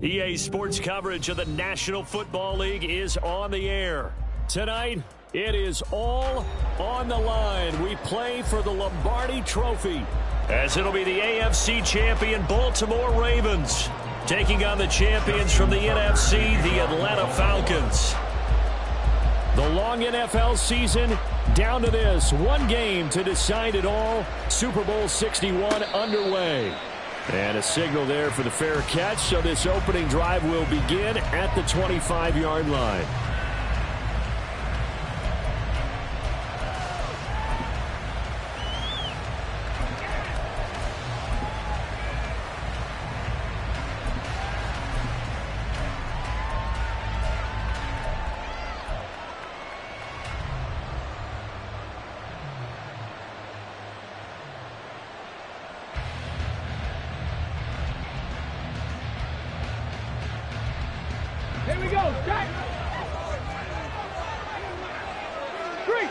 EA Sports coverage of the National Football League is on the air. Tonight, it is all on the line. We play for the Lombardi Trophy, as it'll be the AFC champion Baltimore Ravens taking on the champions from the NFC, the Atlanta Falcons. The long NFL season down to this. One game to decide it all. Super Bowl 61 underway. And a signal there for the fair catch, so this opening drive will begin at the 25-yard line. Here we go, Jack! Three!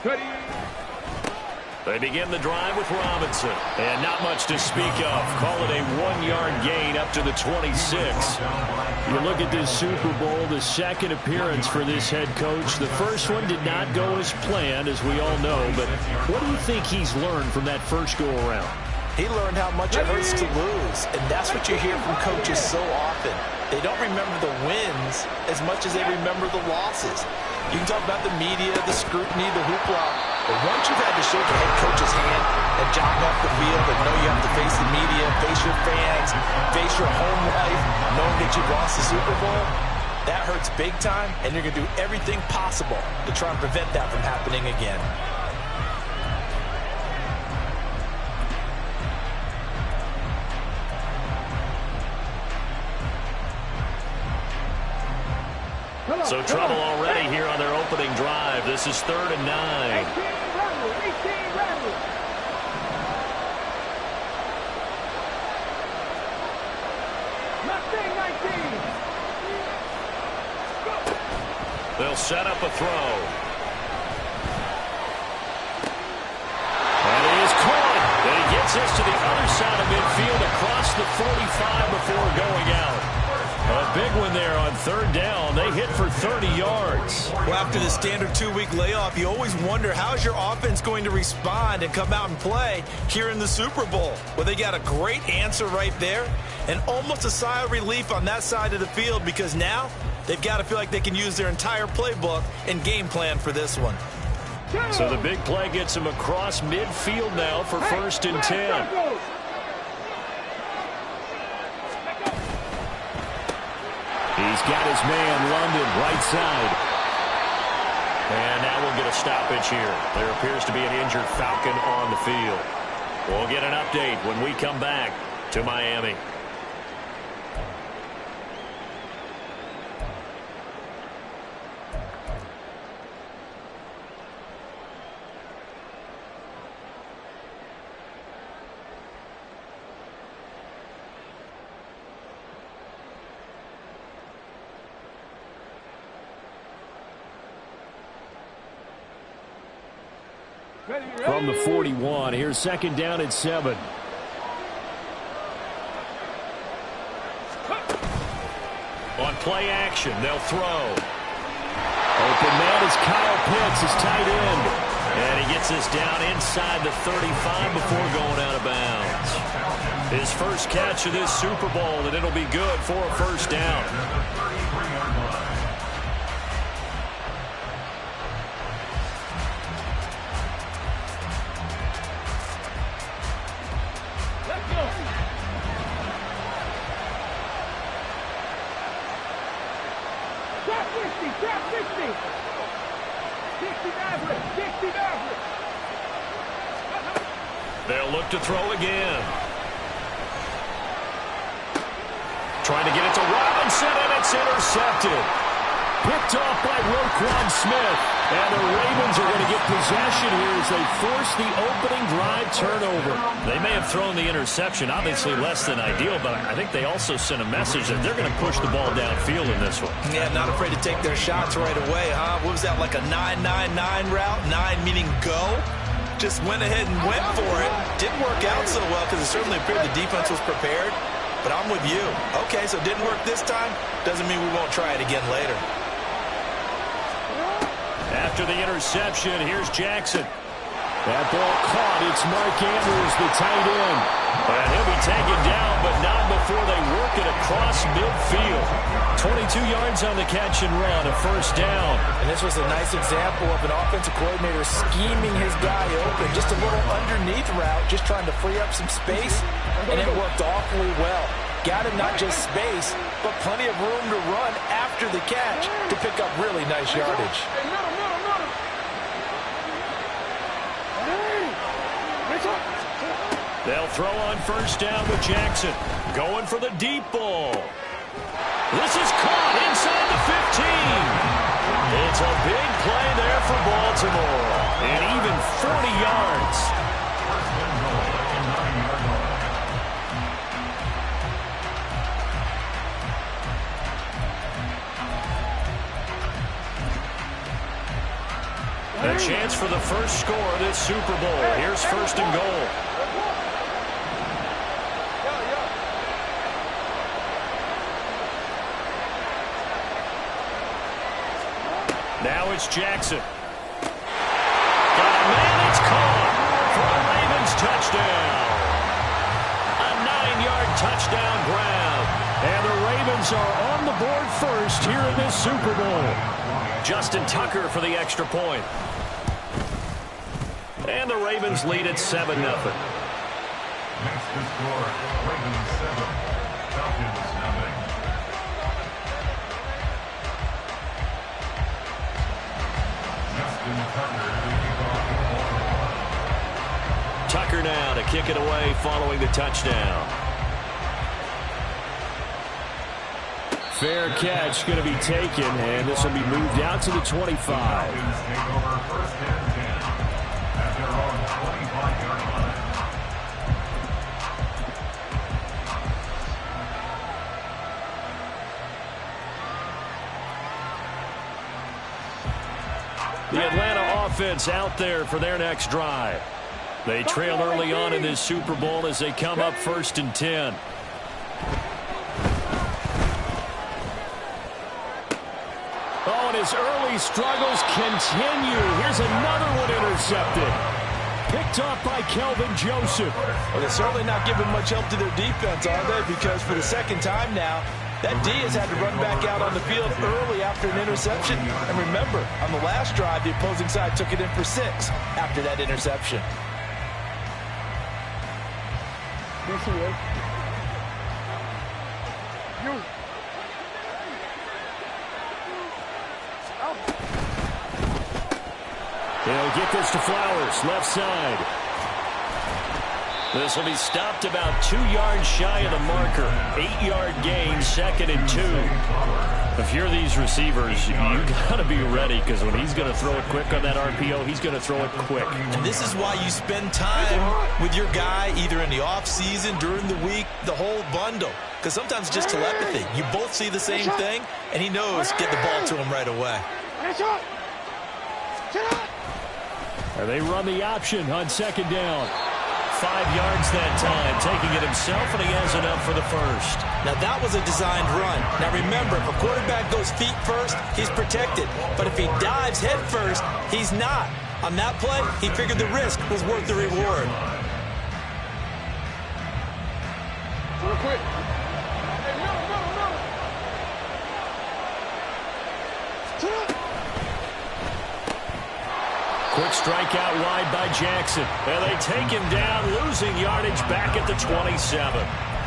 Ready! They begin the drive with Robinson. And not much to speak of. Call it a one-yard gain up to the 26. You look at this Super Bowl, the second appearance for this head coach. The first one did not go as planned, as we all know. But what do you think he's learned from that first go-around? He learned how much it hurts to lose. And that's what you hear from coaches so often. They don't remember the wins as much as they remember the losses. You can talk about the media, the scrutiny, the hoopla, but once you've had to shake a head coach's hand and jog off the field and know you have to face the media, face your fans, face your home life, knowing that you've lost the Super Bowl, that hurts big time, and you're going to do everything possible to try and prevent that from happening again. So trouble already here on their opening drive. This is 3rd and 9. 18 rebel. Mustang 19. They'll set up a throw. And it is caught. And he gets this to the other side of midfield across the 45 before going out. A big one there on 3rd down. They hit for 30 yards. Well, after the standard 2-week layoff, you always wonder how's your offense going to respond and come out and play here in the Super Bowl. Well, they got a great answer right there and almost a sigh of relief on that side of the field because now they've got to feel like they can use their entire playbook and game plan for this one. So the big play gets him across midfield now for 1st and 10. He's got his man, London, right side. And now we'll get a stoppage here. There appears to be an injured Falcon on the field. We'll get an update when we come back to Miami. From the 41, here's 2nd down and 7. On play action, they'll throw. Open man is Kyle Pitts, his tight end. And he gets this down inside the 35 before going out of bounds. His first catch of this Super Bowl, and it'll be good for a 1st down. They'll look to throw again. Trying to get it to Robinson, and it's intercepted. Picked off by Roquan Smith. And the Ravens are going to get possession here as they force the opening drive turnover. They may have thrown the interception, obviously less than ideal, but I think they also sent a message that they're going to push the ball downfield in this one. Yeah, not afraid to take their shots right away, huh? What was that, like a 9-9-9 route? 9 meaning go? Just went ahead and went for it. Didn't work out so well because it certainly appeared the defense was prepared. but I'm with you. Okay, so it didn't work this time. Doesn't mean we won't try it again later. After the interception, here's Jackson. That ball caught. It's Mark Andrews, the tight end. And he'll be taken down, but not before they work it across midfield. 22 yards on the catch and run, a first down. And this was a nice example of an offensive coordinator scheming his guy open. Just a little underneath route, just trying to free up some space, and it worked awfully well. Got him not just space, but plenty of room to run after the catch to pick up really nice yardage. They'll throw on first down with Jackson. Going for the deep ball. This is caught inside the 15. It's a big play there for Baltimore. And even 40 yards. A chance for the first score of this Super Bowl. Here's first and goal. Now it's Jackson. Got a man, it's caught for a Ravens touchdown. A 9-yard touchdown grab. And the Ravens are on the board first here in this Super Bowl. Justin Tucker for the extra point. And the Ravens lead at 7-0. Next to score, Ravens 7, Falcons nothing. Tucker now to kick it away following the touchdown. Fair catch going to be taken, and this will be moved out to the 25. Falcons take over first and 10 at their own 25-yard line. The Atlanta offense out there for their next drive. They trail early on in this Super Bowl as they come up first and 10. Oh, and his early struggles continue. Here's another one intercepted. Picked off by Kelvin Joseph. Well, they're certainly not giving much help to their defense, are they? Because for the second time now, that D has had to run back out on the field early after an interception. And remember, on the last drive, the opposing side took it in for 6 after that interception. They'll get this to Flowers, left side. This will be stopped about 2 yards shy of the marker. 8-yard gain, second and 2. If you're these receivers, you got to be ready, because when he's going to throw it quick on that RPO, he's going to throw it quick. And this is why you spend time with your guy either in the offseason, during the week, the whole bundle. Because sometimes it's just telepathy. You both see the same thing, and he knows get the ball to him right away. And they run the option on second down. 5 yards that time, taking it himself, and he has enough for the first. Now, that was a designed run. Now, remember, if a quarterback goes feet first, he's protected. But if he dives head first, he's not. On that play, he figured the risk was worth the reward. Real quick. Quick strike out wide by Jackson. And they take him down, losing yardage back at the 27.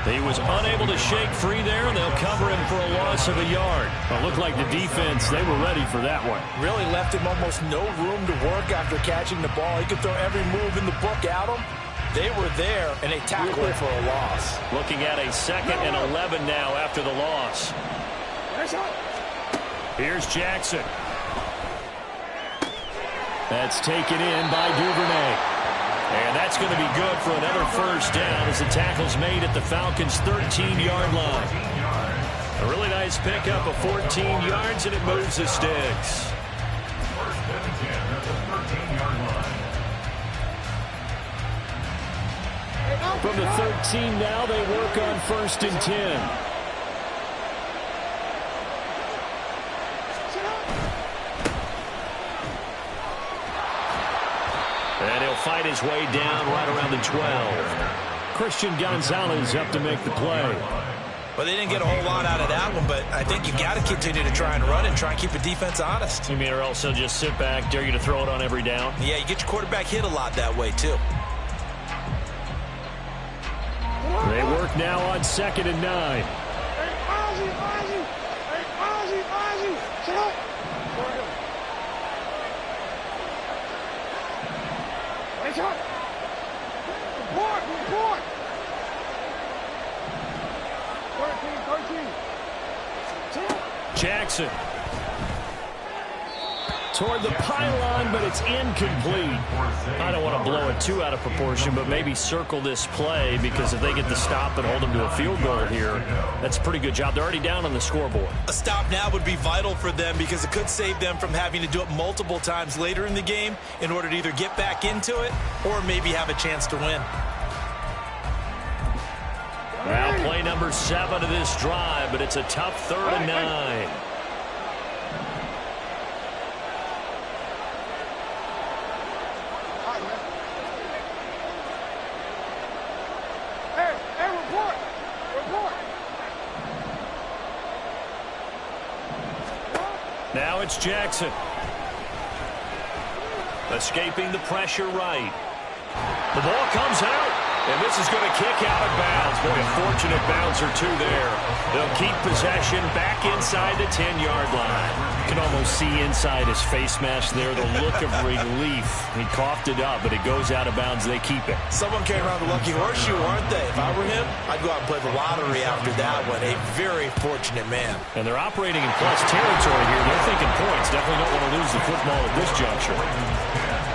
He was unable to shake free there, and they'll cover him for a loss of a yard. It looked like the defense, they were ready for that one. Really left him almost no room to work after catching the ball. He could throw every move in the book at him. They were there, and they tackled him for a loss. Looking at a 2nd and 11 now after the loss. Here's Jackson. That's taken in by Duvernay. And that's going to be good for another first down as the tackle's made at the Falcons' 13-yard line. A really nice pickup of 14 yards, and it moves the sticks. First and 10 at the 13-yard line. From the 13 now, they work on 1st and 10. And he'll fight his way down right around the 12. Christian Gonzalez up to make the play. Well, they didn't get a whole lot out of that one, but I think you got to continue to try and run and try and keep the defense honest. You mean or also just sit back, dare you to throw it on every down? Yeah, you get your quarterback hit a lot that way, too. They work now on 2nd and 9. Jackson toward the pylon, but it's incomplete. I don't want to blow it too out of proportion, but maybe circle this play, because if they get the stop and hold them to a field goal here, that's a pretty good job. They're already down on the scoreboard. A stop now would be vital for them, because it could save them from having to do it multiple times later in the game in order to either get back into it or maybe have a chance to win. Now play number 7 of this drive, but it's a tough 3rd and 9. Now it's Jackson. Escaping the pressure right. The ball comes out. And this is going to kick out of bounds. Boy, a fortunate bounce or two there. They'll keep possession back inside the 10-yard line. You can almost see inside his face mask there the look of relief. He coughed it up, but it goes out of bounds. They keep it. Someone came around the lucky horseshoe, aren't they? If I were him, I'd go out and play the lottery after that one. A very fortunate man. And they're operating in plus territory here. They're thinking points. Definitely don't want to lose the football at this juncture.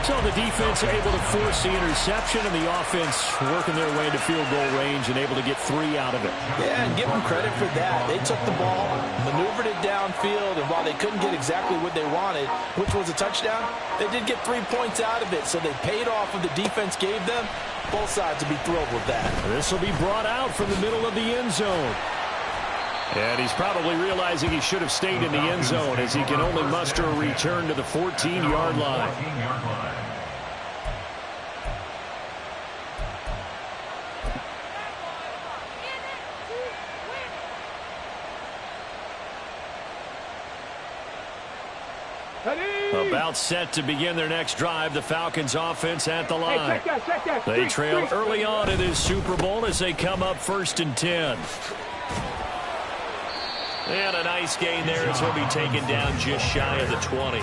So the defense able to force the interception, and the offense working their way into field goal range and able to get 3 out of it. Yeah, and give them credit for that. They took the ball, maneuvered it downfield, and while they couldn't get exactly what they wanted, which was a touchdown, they did get 3 points out of it, so they paid off what the defense gave them. Both sides will be thrilled with that. This will be brought out from the middle of the end zone. And he's probably realizing he should have stayed in the end zone, as he can only muster a return to the 14-yard line. About set to begin their next drive, the Falcons offense at the line. They trail early on in this Super Bowl as they come up 1st and 10. And a nice gain there as he'll be taken down just shy of the 20.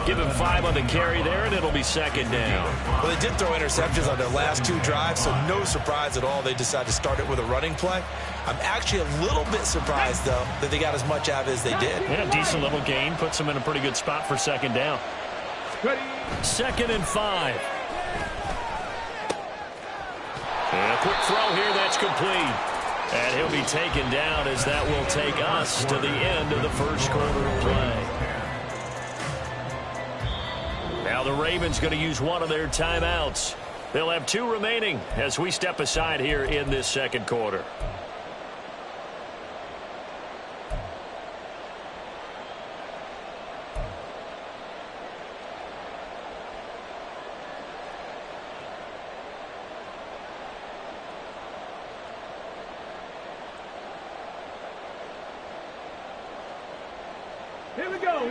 Give him 5 on the carry there, and it'll be 2nd down. Well, they did throw interceptions on their last 2 drives, so no surprise at all they decided to start it with a running play. I'm actually a little bit surprised, though, that they got as much out of it as they did. Yeah, decent little gain. Puts them in a pretty good spot for 2nd down. 2nd and 5. And a quick throw here, that's complete. And he'll be taken down, as that will take us to the end of the first quarter of play. Now the Ravens going to use one of their timeouts. They'll have 2 remaining as we step aside here in this second quarter.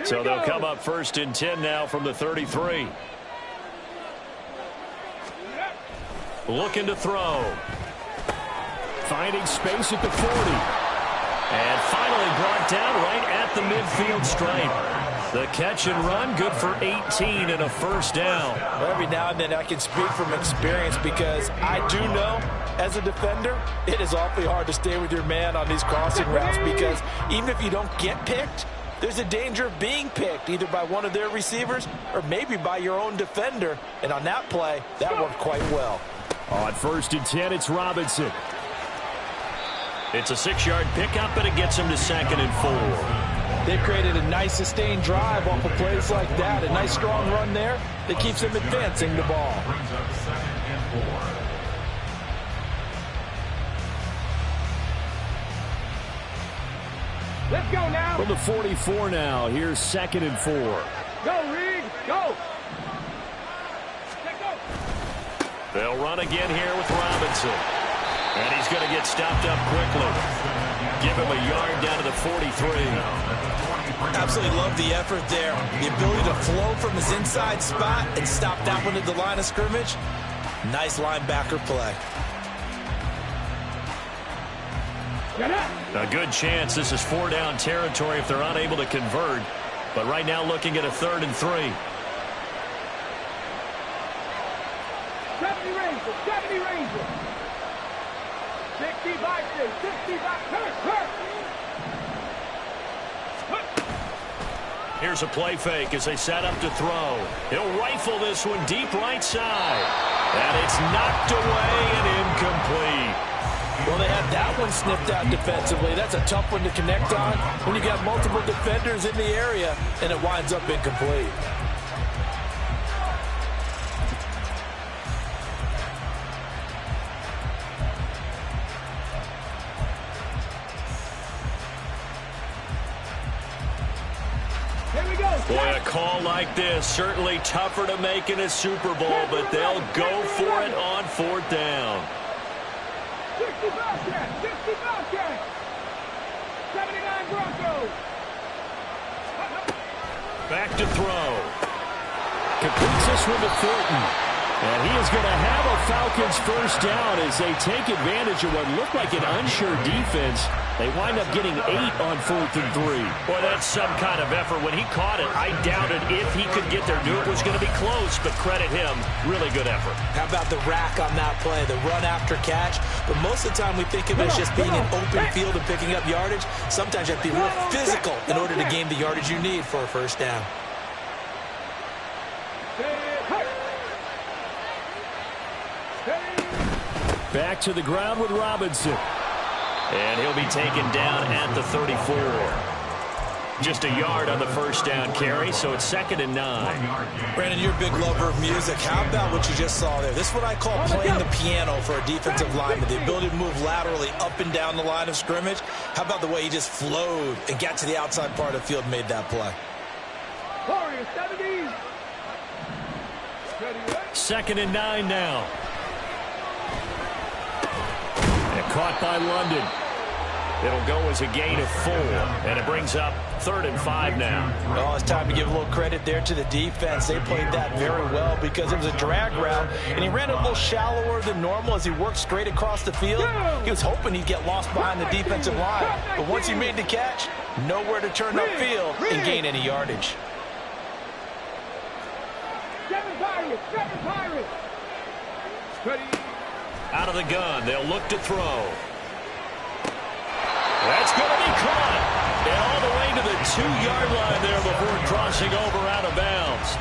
So they'll come up 1st and 10 now from the 33. Looking to throw. Finding space at the 40. And finally brought down right at the midfield stripe. The catch and run, good for 18 and a 1st down. Every now and then I can speak from experience, because I do know, as a defender, it is awfully hard to stay with your man on these crossing routes, because even if you don't get picked, there's a danger of being picked either by one of their receivers or maybe by your own defender. And on that play, that worked quite well. On 1st and 10, it's Robinson. It's a 6-yard pickup, and it gets him to 2nd and 4. They've created a nice sustained drive off of plays like that. A nice strong run there that keeps them advancing the ball. go now. From the 44 now, here's 2nd and 4. Go, Reed. Go. They'll run again here with Robinson. And he's going to get stopped up quickly. Give him a yard down to the 43. Absolutely love the effort there. The ability to flow from his inside spot and stop that one at the line of scrimmage. Nice linebacker play. A good chance this is 4-down territory if they're unable to convert. But right now looking at a 3rd and 3. 70 Rangers, 70 Rangers. 65, 65, hurt. Here's a play fake as they set up to throw. He'll rifle this one deep right side. And it's knocked away and incomplete. Well, they had that one sniffed out defensively. That's a tough one to connect on when you got multiple defenders in the area, and it winds up incomplete. Boy, a call like this, certainly tougher to make in a Super Bowl, but they'll go for it on 4th down. 60 Bobcats, 60 Bobcats. 79 Broncos. Back to throw. Completes this one to Thornton. And he is going to have a Falcons 1st down as they take advantage of what looked like an unsure defense. They wind up getting 8 on 4th and 3. Boy, that's some kind of effort. When he caught it, I doubted if he could get there. Knew it was going to be close, but credit him. Really good effort. How about the rack on that play, the run after catch? But most of the time we think of it as just being an open field and picking up yardage. Sometimes you have to be real physical in order to gain the yardage you need for a 1st down. Back to the ground with Robinson. And he'll be taken down at the 34. Just a yard on the 1st down carry, so it's 2nd and 9. Brandon, you're a big lover of music. How about what you just saw there? This is what I call playing the piano for a defensive lineman. The ability to move laterally up and down the line of scrimmage. How about the way he just flowed and got to the outside part of the field and made that play? 2nd and 9 now. And caught by London. It'll go as a gain of 4, and it brings up 3rd and 5 now. Oh, it's time to give a little credit there to the defense. They played that very well because it was a drag route, and he ran a little shallower than normal as he worked straight across the field. He was hoping he'd get lost behind the defensive line, but once he made the catch, nowhere to turn upfield and gain any yardage. 7 Pirates. Out of the gun, they'll look to throw. That's going to be caught. And all the way to the 2-yard line there before crossing over out of bounds.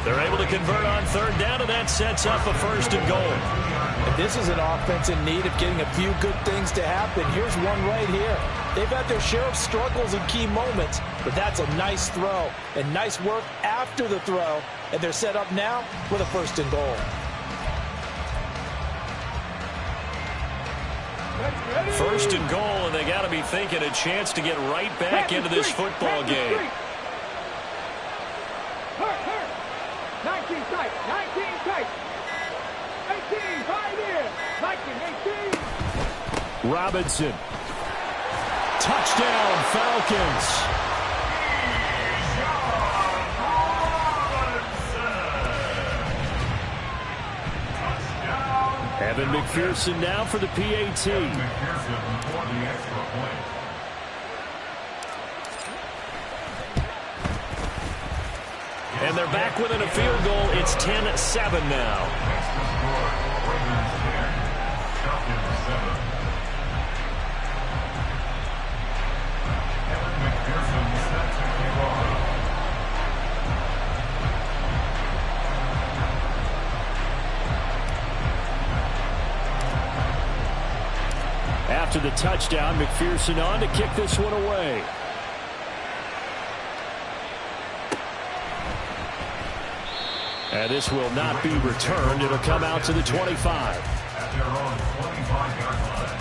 They're able to convert on 3rd down, and that sets up a 1st and goal. And this is an offense in need of getting a few good things to happen. Here's one right here. They've had their share of struggles in key moments, but that's a nice throw and nice work after the throw. And they're set up now with a 1st and goal. 1st and goal, and they got to be thinking a chance to get right back into this football game. 19 tight, 18, 5 here. 19, 18. Robinson. Touchdown, Falcons. Evan McPherson now for the PAT. And they're back within a field goal. It's 10-7 now. After the touchdown, McPherson on to kick this one away. And this will not be returned. It'll come out to the 25. At their own 25-yard line.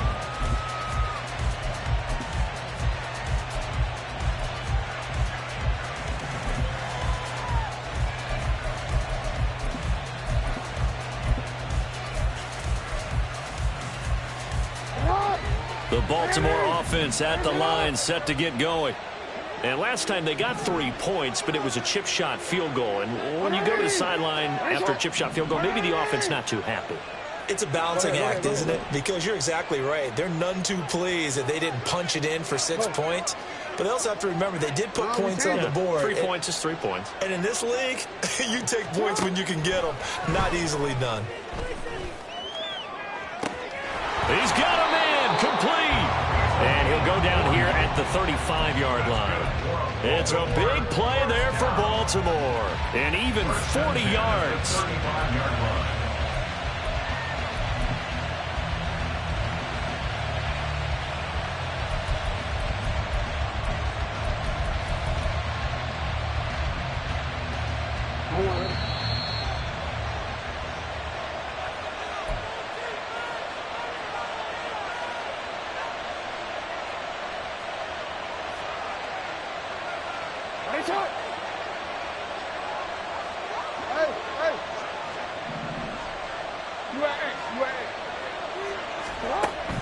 The Baltimore offense at the line, set to get going. And last time they got 3 points, but it was a chip shot field goal. And when you go to the sideline after a chip shot field goal, maybe the offense not too happy. It's a balancing act, isn't it? Because you're exactly right. They're none too pleased that they didn't punch it in for 6 points. But they also have to remember they did put points on the board. 3 points is 3 points. And in this league, you take points when you can get them. Not easily done. He's got a man complete. And he'll go down here at the 35-yard line. It's a big play there for Baltimore. And even 40 yards. 35-yard line.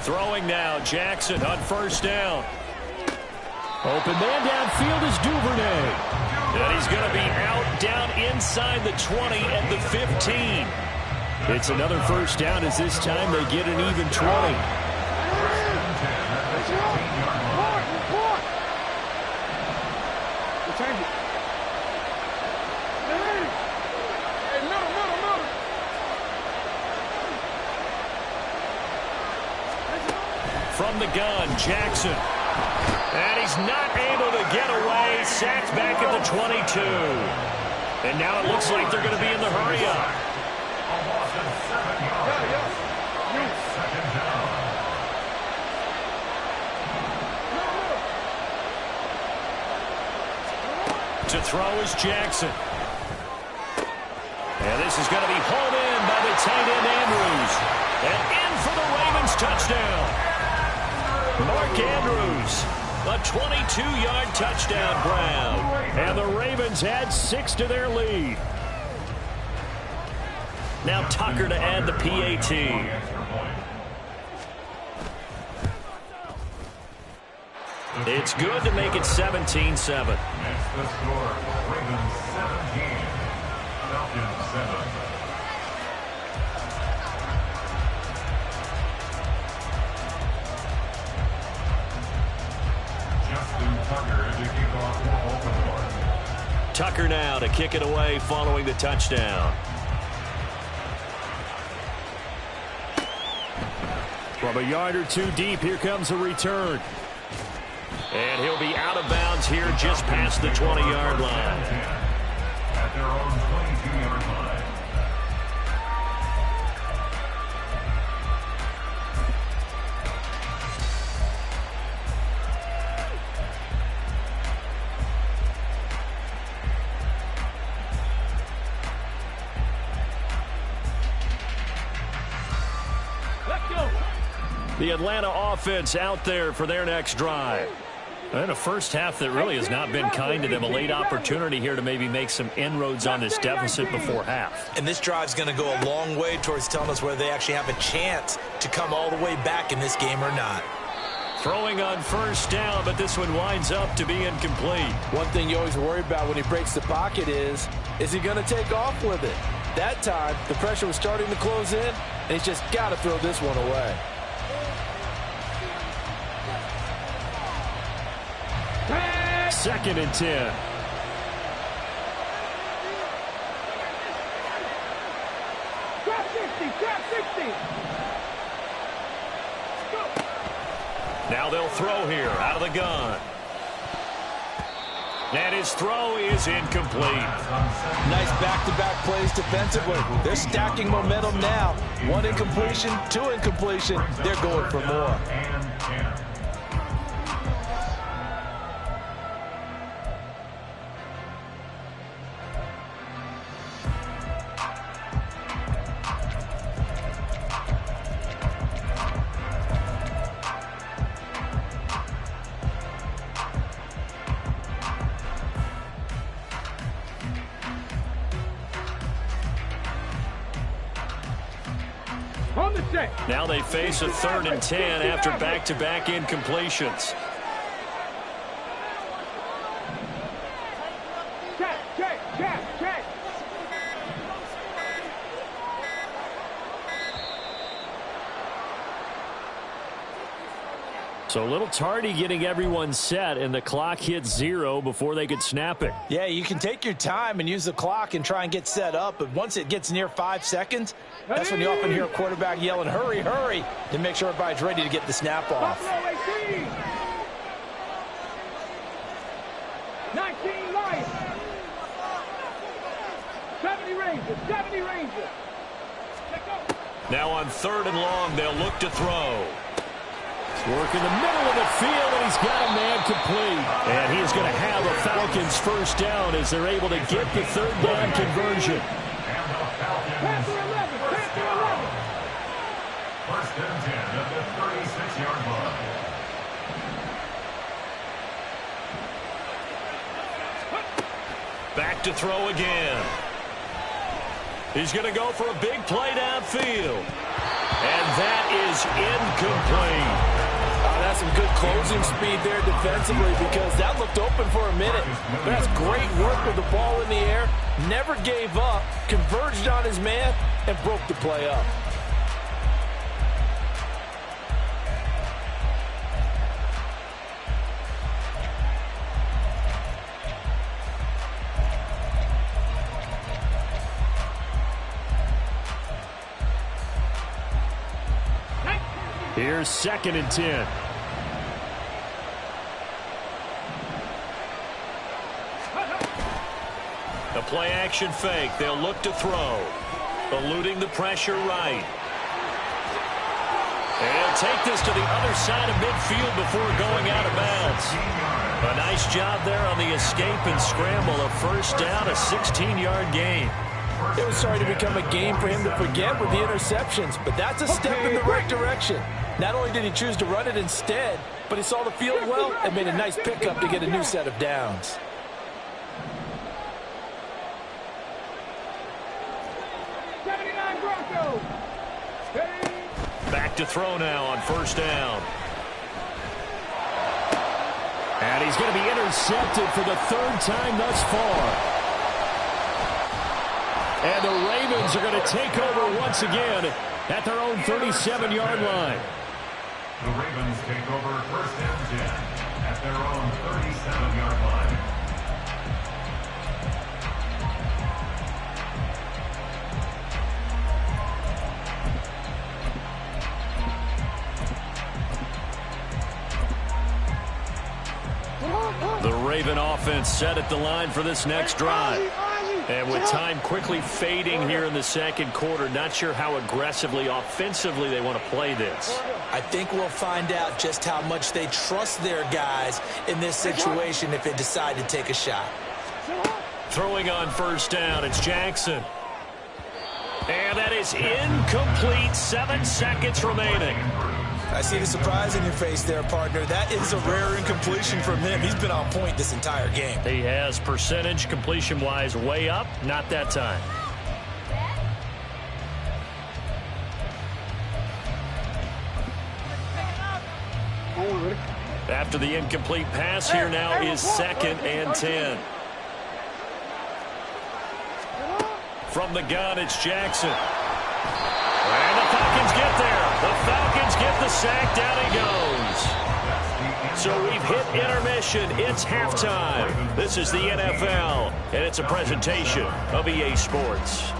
Throwing now, Jackson on first down. Open man downfield is Duvernay. And he's going to be out down inside the 20 at the 15. It's another first down as this time they get an even 20. From the gun, Jackson. And he's not able to get away. Sacked back at the 22. And now it looks like they're going to be in the hurry-up. To throw is Jackson. And this is going to be hauled in by the tight end Andrews. And in for the Ravens touchdown. Mark Andrews, a 22-yard touchdown grab. And the Ravens add 6 to their lead. Now Tucker to add the PAT. It's good to make it 17-7. Next the score, Ravens 17, Falcons 7. Tucker now to kick it away following the touchdown. From a yard or two deep, here comes a return. And he'll be out of bounds here just past the 20-yard line. At their own 22-yard line. The Atlanta offense out there for their next drive. And a first half that really has not been kind to them. A late opportunity here to maybe make some inroads on this deficit before half. And this drive's going to go a long way towards telling us whether they actually have a chance to come all the way back in this game or not. Throwing on first down, but this one winds up to be incomplete. One thing you always worry about when he breaks the pocket is he going to take off with it? That time, the pressure was starting to close in, and he's just got to throw this one away. Second and 10. Drop 60, drop 60. Now they'll throw here out of the gun. And his throw is incomplete. Nice back-to-back plays defensively. They're stacking momentum now. 1 incompletion, 2 incompletion. They're going for more. On the set. Now they face a 3rd and 10 after back-to-back incompletions. Check. So a little tardy getting everyone set, and the clock hit 0 before they could snap it. Yeah, you can take your time and use the clock and try and get set up, but once it gets near 5 seconds, that's when you often hear a quarterback yelling, hurry, hurry, to make sure everybody's ready to get the snap off. Buffalo 18. 19 Lions. 70 Rangers. Now on 3rd and long, they'll look to throw. Work in the middle of the field, and he's got a man complete. And he is going to have a Falcons first down as they're able to get the 3rd down conversion. And the Falcons. First and 10 at the 36-yard line. Back to throw again. He's going to go for a big play downfield. And that is incomplete. That's some good closing speed there defensively because that looked open for a minute. But that's great work with the ball in the air. Never gave up, converged on his man, and broke the play up. Here's 2nd and 10. A play-action fake. They'll look to throw. Eluding the pressure right. And he'll take this to the other side of midfield before going out of bounds. A nice job there on the escape and scramble. A first down, a 16-yard gain. It was starting to become a game for him to forget with the interceptions, but that's a step in the right direction. Not only did he choose to run it instead, but he saw the field well and made a nice pickup to get a new set of downs. Back to throw now on first down. And he's going to be intercepted for the 3rd time thus far. And the Ravens are going to take over once again at their own 37-yard line. The Ravens take over 1st and 10 at their own 37-yard line. The Raven offense set at the line for this next drive. And with time quickly fading here in the 2nd quarter, not sure how aggressively, offensively they want to play this. I think we'll find out just how much they trust their guys in this situation if they decide to take a shot. Throwing on first down, it's Jackson. And that is incomplete. 7 seconds remaining. I see the surprise in your face there, partner. That is a rare incompletion from him. He's been on point this entire game. He has percentage completion-wise way up. Not that time. After the incomplete pass, here now is 2nd and 10. From the gun, it's Jackson. And the Falcons get there. The Falcons get the sack. Down he goes. So we've hit intermission. It's halftime. This is the NFL, and it's a presentation of EA Sports.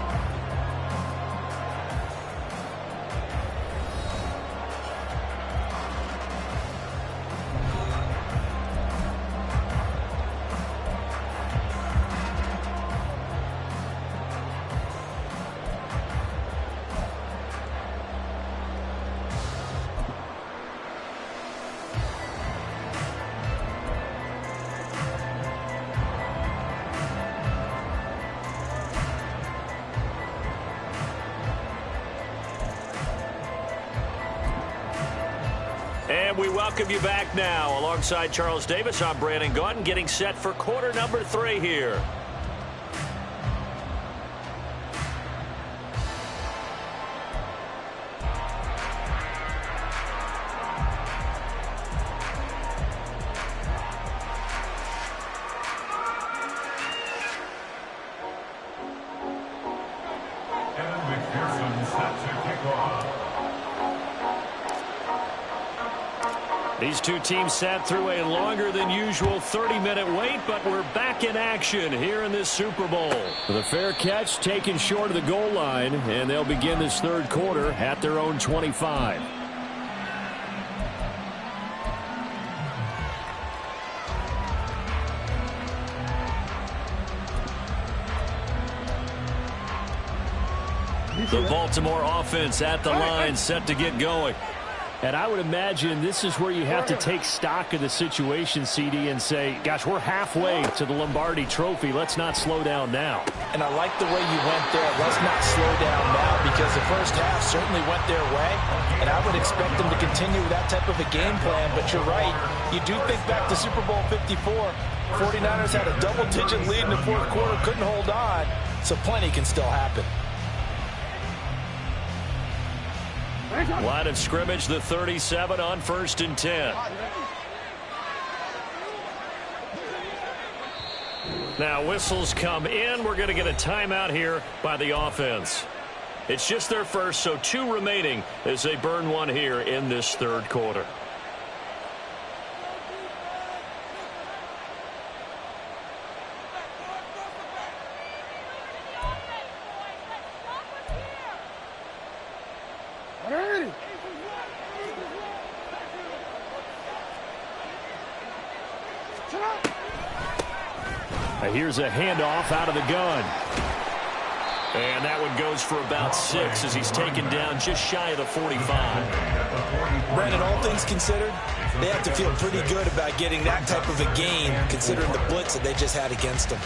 And we welcome you back now. Alongside Charles Davis, I'm Brandon Gaudin, getting set for quarter number 3 here. These two teams sat through a longer than usual 30-minute wait, but we're back in action here in this Super Bowl. The fair catch taken short of the goal line, and they'll begin this third quarter at their own 25. The Baltimore offense at the line, set to get going. And I would imagine this is where you have to take stock of the situation, CD, and say, gosh, we're halfway to the Lombardi Trophy. Let's not slow down now. And I like the way you went there. Let's not slow down now, because the first half certainly went their way. And I would expect them to continue with that type of a game plan. But you're right. You do think back to Super Bowl 54. 49ers had a double-digit lead in the fourth quarter, couldn't hold on. So plenty can still happen. Line of scrimmage, the 37 on 1st and 10. Now whistles come in. We're going to get a timeout here by the offense. It's just their first, so 2 remaining as they burn one here in this third quarter. Here's a handoff out of the gun. And that one goes for about 6 as he's taken down just shy of the 45. Brandon, all things considered, they have to feel pretty good about getting that type of a gain, considering the blitz that they just had against them.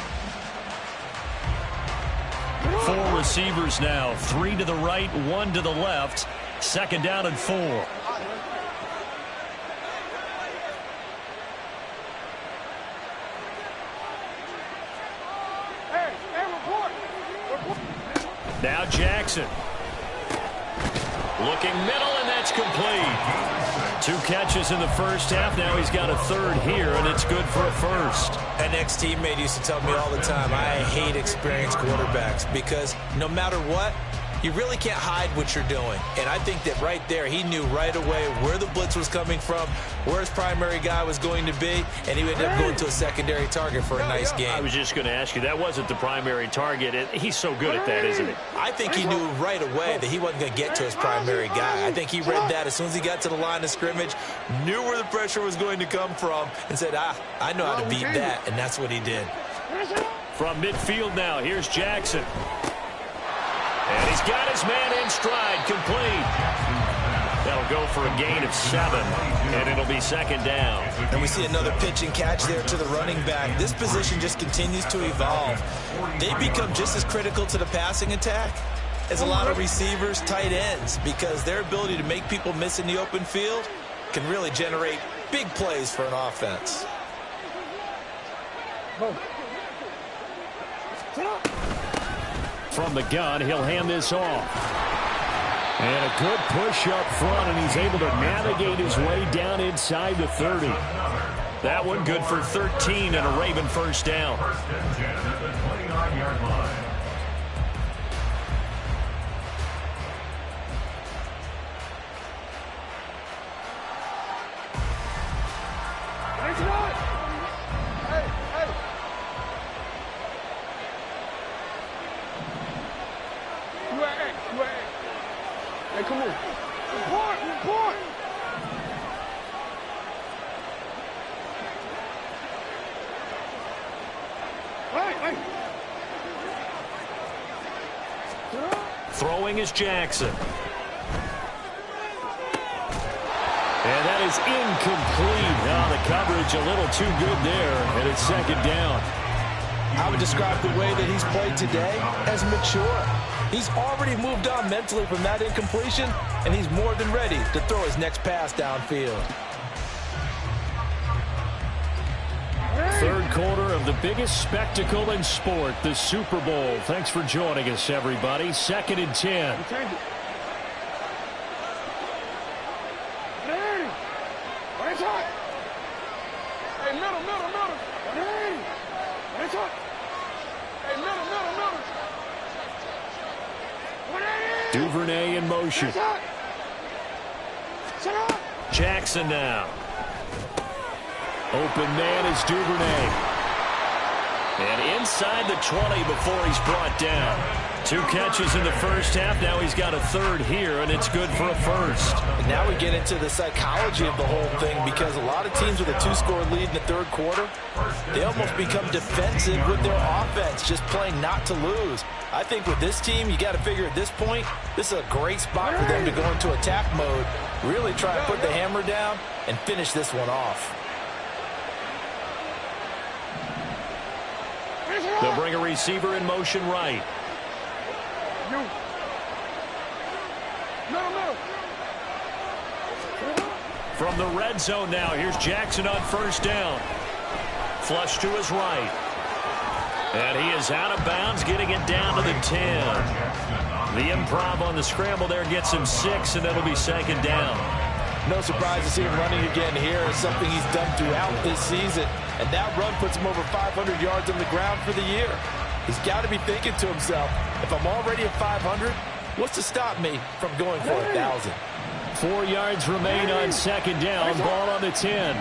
4 receivers now, 3 to the right, 1 to the left. 2nd down and 4. Now Jackson. Looking middle, and that's complete. 2 catches in the first half. Now he's got a 3rd here, and it's good for a 1st. An ex-teammate used to tell me all the time, I hate experienced quarterbacks because no matter what, you really can't hide what you're doing. And I think that right there, he knew right away where the blitz was coming from, where his primary guy was going to be, and he would end up going to a secondary target for a nice game. I was just going to ask you, that wasn't the primary target. He's so good at that, isn't he? I think he knew right away that he wasn't going to get to his primary guy. I think he read that as soon as he got to the line of scrimmage, knew where the pressure was going to come from, and said, I know how to beat that, and that's what he did. From midfield now, here's Jackson. And he's got his man in stride, complete. That'll go for a gain of 7, and it'll be 2nd down. And we see another pitch and catch there to the running back. This position just continues to evolve. They become just as critical to the passing attack as a lot of receivers, tight ends, because their ability to make people miss in the open field can really generate big plays for an offense. From the gun, he'll hand this off. And a good push up front, and he's able to navigate his way down inside the 30. That one good for 13 and a Raven 1st down. 1st and 10 at the 29-yard line. Hey, come on. Report. Hey. Throwing is Jackson. And that is incomplete. Now the coverage a little too good there, and it's 2nd down. I would describe the way that he's played today as mature. He's already moved on mentally from that incompletion, and he's more than ready to throw his next pass downfield. 3rd quarter of the biggest spectacle in sport, the Super Bowl. Thanks for joining us, everybody. 2nd and 10. Hey, middle. Duvernay in motion. Jackson now. Open man is Duvernay. And inside the 20 before he's brought down. 2 catches in the first half. Now he's got a third here, and it's good for a first. And now we get into the psychology of the whole thing, because a lot of teams with a 2-score lead in the third quarter, they almost become defensive with their offense, just playing not to lose. I think with this team, you got to figure at this point, this is a great spot for them to go into attack mode, really try and put the hammer down and finish this one off. They'll bring a receiver in motion right. From the red zone now, here's Jackson on first down. Flush to his right. And he is out of bounds, getting it down to the 10. The improv on the scramble there gets him 6, and that'll be second down. No surprise to see him running again here. It's something he's done throughout this season. And that run puts him over 500 yards on the ground for the year. He's got to be thinking to himself, if I'm already at 500, what's to stop me from going for 1,000? 4 yards remain on second down. Ball on the 10.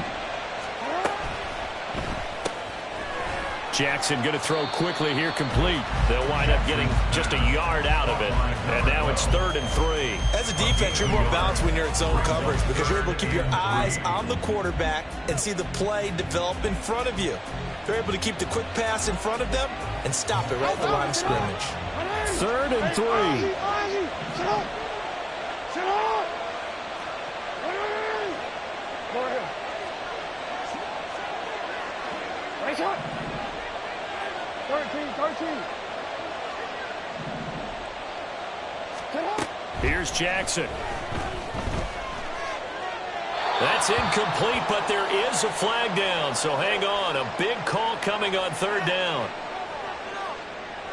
Jackson going to throw quickly here, complete. They'll wind up getting just a yard out of it. And now it's 3rd and 3. As a defense, you're more balanced when you're in zone coverage because you're able to keep your eyes on the quarterback and see the play develop in front of you. They're able to keep the quick pass in front of them and stop it right at the line of scrimmage. 3rd and 3. Right shot. 13. Here's Jackson. That's incomplete, but there is a flag down, so hang on. A big call coming on 3rd down.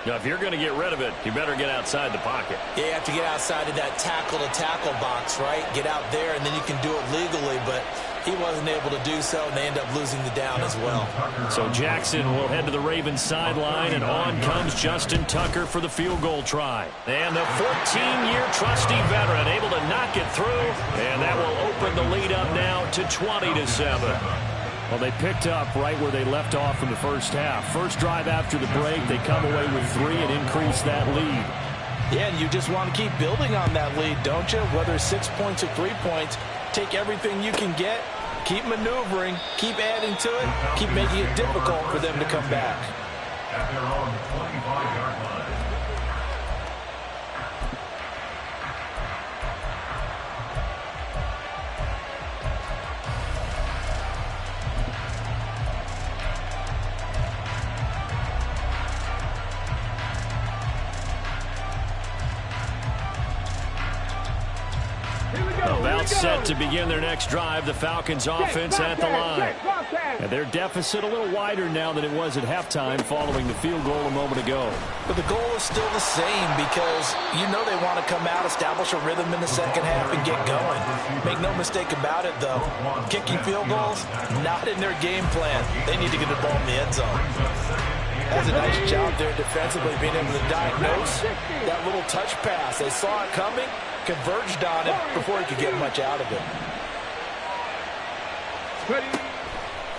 Now, if you're going to get rid of it, you better get outside the pocket. Yeah, you have to get outside of that tackle-to-tackle box, right? Get out there, and then you can do it legally, but he wasn't able to do so, and they end up losing the down as well. So Jackson will head to the Ravens sideline, and on comes Justin Tucker for the field goal try. And the 14-year trusty veteran able to knock it through, and that will open the lead up now to 20-7. Well, they picked up right where they left off in the first half. First drive after the break, they come away with 3 and increase that lead. Yeah, and you just want to keep building on that lead, don't you? Whether 6 points or 3 points, take everything you can get, keep maneuvering, keep adding to it, keep making it difficult for them to come back. At their own 25-yard line. About set to begin their next drive, the Falcons offense at the line. And their deficit a little wider now than it was at halftime following the field goal a moment ago. But the goal is still the same because you know they want to come out, establish a rhythm in the second half, and get going. Make no mistake about it, though. Kicking field goals, not in their game plan. They need to get the ball in the end zone. That's a nice job there defensively, being able to diagnose that little touch pass. They saw it coming, converged on it before he could get much out of it.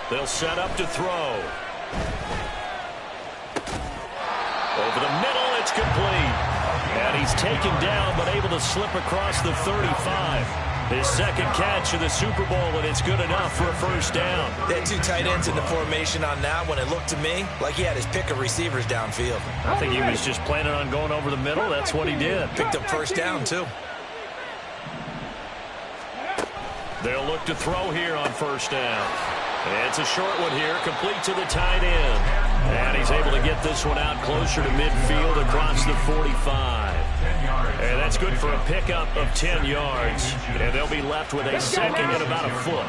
They'll set up to throw. Over the middle, it's complete. And he's taken down, but able to slip across the 35. His second catch of the Super Bowl, and it's good enough for a first down. They had 2 tight ends in the formation on that one. It looked to me like he had his pick of receivers downfield. I think he was just planning on going over the middle. That's what he did. Picked up first down, too. They'll look to throw here on first down. It's a short one here, complete to the tight end. And he's able to get this one out closer to midfield across the 45. And that's good for a pickup of 10 yards. And they'll be left with a second and about a foot.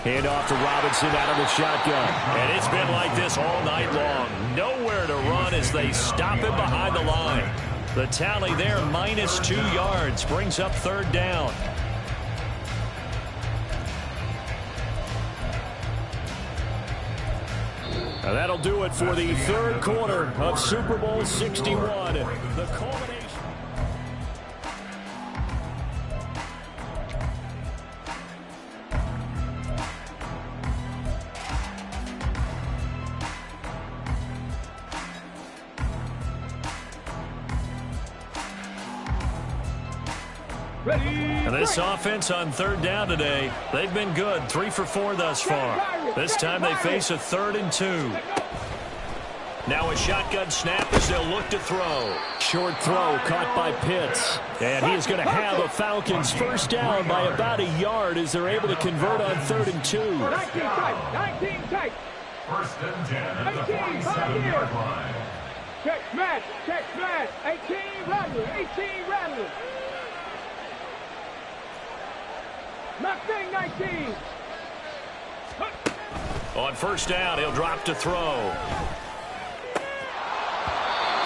Hand off to Robinson out of the shotgun. And it's been like this all night long. Nowhere to run as they stop him behind the line. The tally there, minus 2 yards, brings up third down. And that'll do it for the third quarter of Super Bowl 61. The culmination. And this offense on third down today, they've been good. 3 for 4 thus far. This time they face a 3rd and 2. Now a shotgun snap as they'll look to throw. Short throw caught by Pitts. And he is going to have a Falcons first down by about a yard as they're able to convert on 3rd and 2. 19 tight. First and 10 at the 47-yard line. Check smash. 18 Rattler. Mustang 19. On first down, he'll drop to throw.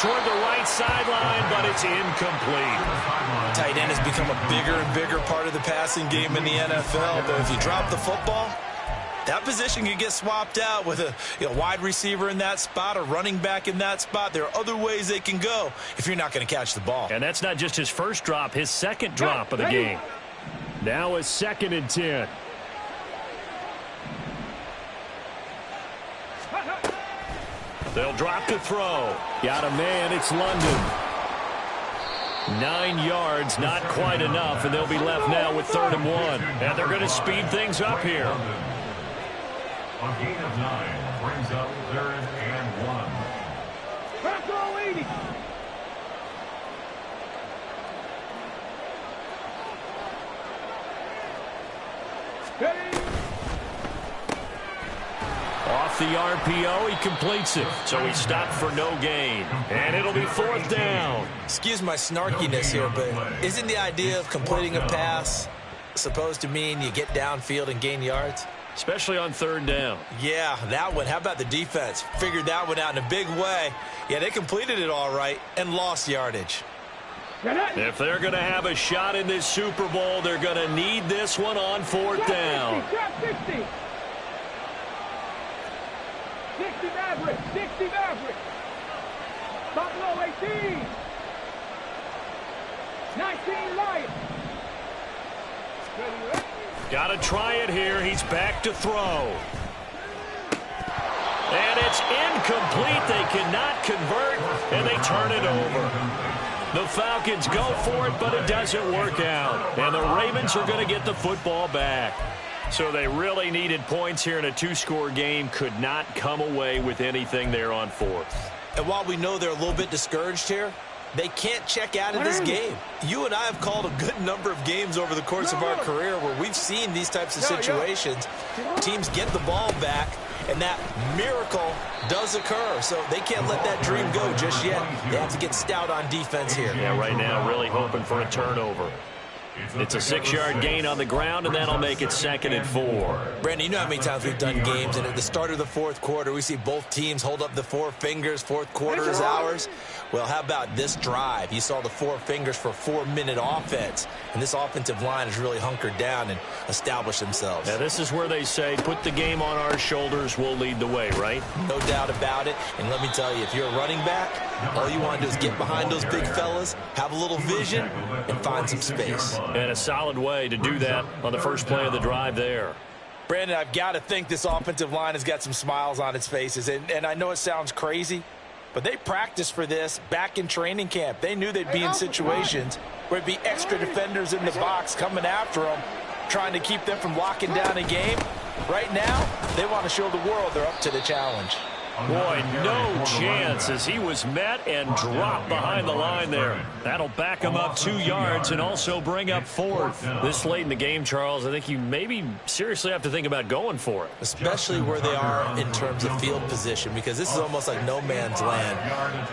Toward the right sideline, but it's incomplete. Tight end has become a bigger and bigger part of the passing game in the NFL, but if you drop the football, that position can get swapped out with a wide receiver in that spot, a running back in that spot. There are other ways they can go if you're not going to catch the ball. And that's not just his first drop, his second drop of the game. Now a 2nd and 10. They'll drop to throw. Got a man, it's London. 9 yards, not quite enough, and they'll be left now with 3rd and 1. And they're going to speed things up here. A gain of 9 brings up 3rd and 1. Back all 80. Off the RPO, he completes it. So he stopped for no gain. And it'll be 4th down. Excuse my snarkiness here, but isn't the idea of completing a pass supposed to mean you get downfield and gain yards? Especially on 3rd down. Yeah, that one. How about the defense? Figured that one out in a big way. Yeah, they completed it all right and lost yardage. If they're going to have a shot in this Super Bowl, they're going to need this one on 4th down. 60 Maverick. Buffalo 18. 19 Lions. Got to try it here. He's back to throw. And it's incomplete. They cannot convert, and they turn it over. The Falcons go for it, but it doesn't work out. And the Ravens are going to get the football back. So they really needed points here in a 2-score game. Could not come away with anything there on 4th. And while we know they're a little bit discouraged here, they can't check out of this game. You and I have called a good number of games over the course of our career where we've seen these types of situations. Teams get the ball back, and that miracle does occur. So they can't let that dream go just yet. They have to get stout on defense here. Yeah, right now really hoping for a turnover. It's a 6-yard gain on the ground, and that'll make it 2nd and 4. Brandon, you know how many times we've done games, and at the start of the 4th quarter, we see both teams hold up the 4 fingers. 4th quarter is ours. Well, how about this drive? You saw the 4 fingers for 4-minute offense, and this offensive line has really hunkered down and established themselves. Now, this is where they say, put the game on our shoulders, we'll lead the way, right? No doubt about it, and let me tell you, if you're a running back, all you want to do is get behind those big fellas, have a little vision, and find some space. And a solid way to do that on the first play of the drive there. Brandon, I've got to think this offensive line has got some smiles on its faces, and I know it sounds crazy, but they practiced for this back in training camp. They knew they'd be in situations where it'd be extra defenders in the box coming after them, trying to keep them from locking down a game. Right now, they want to show the world they're up to the challenge. Boy, no chance as he was met and dropped behind the line there. That'll back him up 2 yards and also bring up 4th. This late in the game, Charles, I think you maybe seriously have to think about going for it. Especially where they are in terms of field position, because this is almost like no man's land.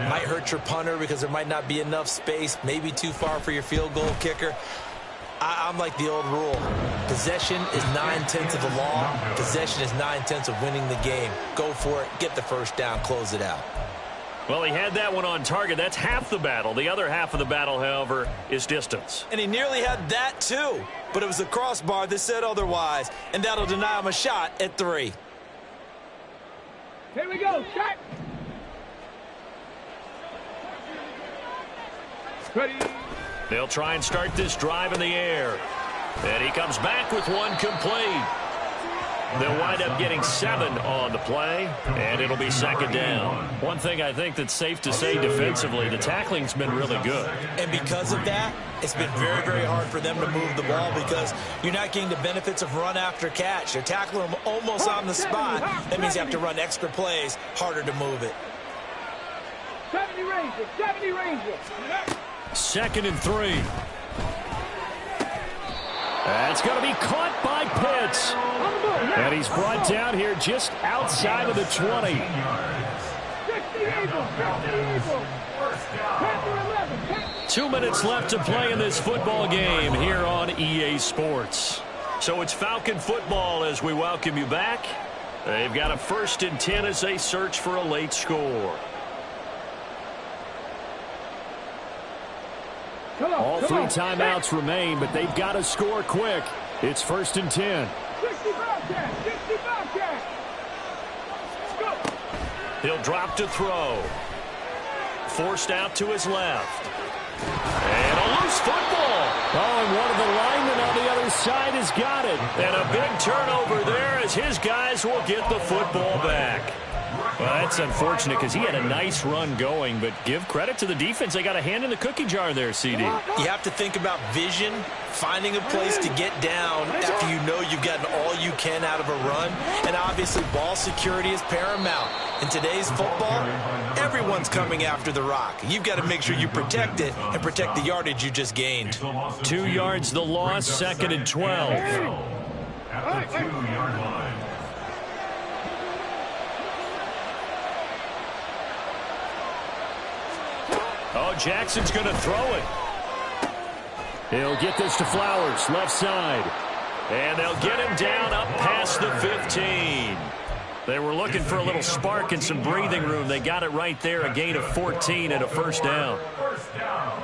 Might hurt your punter because there might not be enough space, maybe too far for your field goal kicker. I'm like the old rule. Possession is 9/10 of the law. Possession is 9/10 of winning the game. Go for it. Get the first down. Close it out. Well, he had that one on target. That's half the battle. The other half of the battle, however, is distance. And he nearly had that, too. But it was the crossbar that said otherwise. And that'll deny him a shot at 3. Here we go. Set. Ready. They'll try and start this drive in the air. And he comes back with one complete. They'll wind up getting 7 on the play, and it'll be second down. One thing I think that's safe to say defensively, the tackling's been really good. And because of that, it's been very, very hard for them to move the ball because you're not getting the benefits of run after catch. You're tackling them almost on the spot. That means you have to run extra plays, harder to move it. 70 Rangers, 70 Rangers. 2nd and 3. That's going to be caught by Pitts. And he's brought down here just outside of the 20. 60 Eagles, 60 Eagles. 2 minutes left to play in this football game here on EA Sports. So it's Falcon football as we welcome you back. They've got a 1st and 10 as they search for a late score. All 3 timeouts remain, but they've got to score quick. It's 1st and 10. 60 Bobcat, 60 Bobcat. Go. He'll drop to throw. Forced out to his left. And a loose football. Oh, and one of the linemen on the other side has got it. And a big turnover there as his guys will get the football back. Well, that's unfortunate because he had a nice run going, but give credit to the defense. They got a hand in the cookie jar there, CD. You have to think about vision, finding a place to get down after you know you've gotten all you can out of a run, and obviously ball security is paramount. In today's football, everyone's coming after the rock. You've got to make sure you protect it and protect the yardage you just gained. 2 yards the loss, 2nd and 12. At the 2-yard line. Oh, Jackson's going to throw it. He'll get this to Flowers, left side. And they'll get him down up past the 15. They were looking for a little spark and some breathing room. They got it right there, a gain of 14 and a 1st down. First down.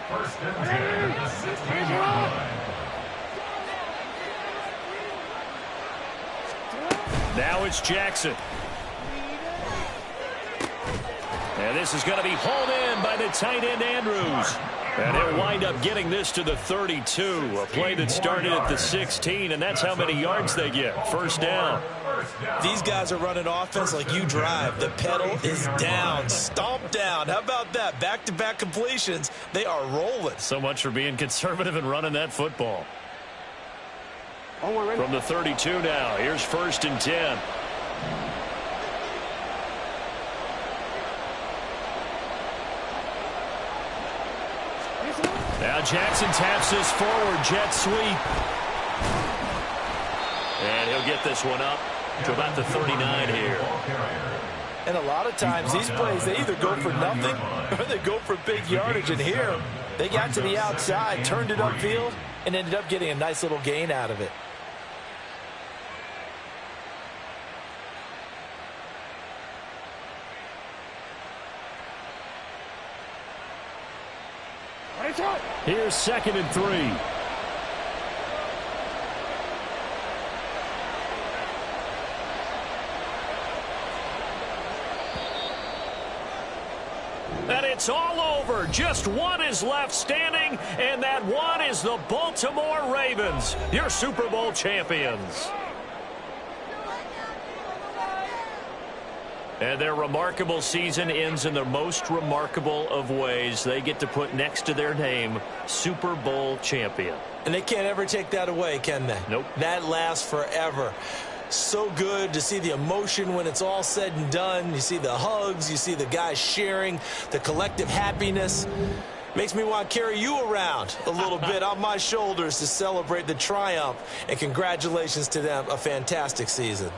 1st and 10 at the 16-yard line. Now it's Jackson. And this is going to be hauled in by the tight end, Andrews. And he'll wind up getting this to the 32. A play that started at the 16, and that's how many yards they get. 1st down. These guys are running offense like you drive. The pedal is down, stomp down. How about that? Back-to-back completions. They are rolling. So much for being conservative and running that football. From the 32 now, here's 1st and 10. Now Jackson taps this forward, jet sweep. And he'll get this one up to about the 39 here. And a lot of times these plays, they either go for nothing or they go for big yardage. And here, they got to the outside, turned it upfield, and ended up getting a nice little gain out of it. Here's 2nd and 3. And it's all over. Just one is left standing, and that one is the Baltimore Ravens, your Super Bowl champions. And their remarkable season ends in the most remarkable of ways. They get to put next to their name, Super Bowl champion. And they can't ever take that away, can they? Nope. That lasts forever. So good to see the emotion when it's all said and done. You see the hugs, you see the guys sharing, the collective happiness. Makes me want to carry you around a little bit on my shoulders to celebrate the triumph. And congratulations to them, a fantastic season.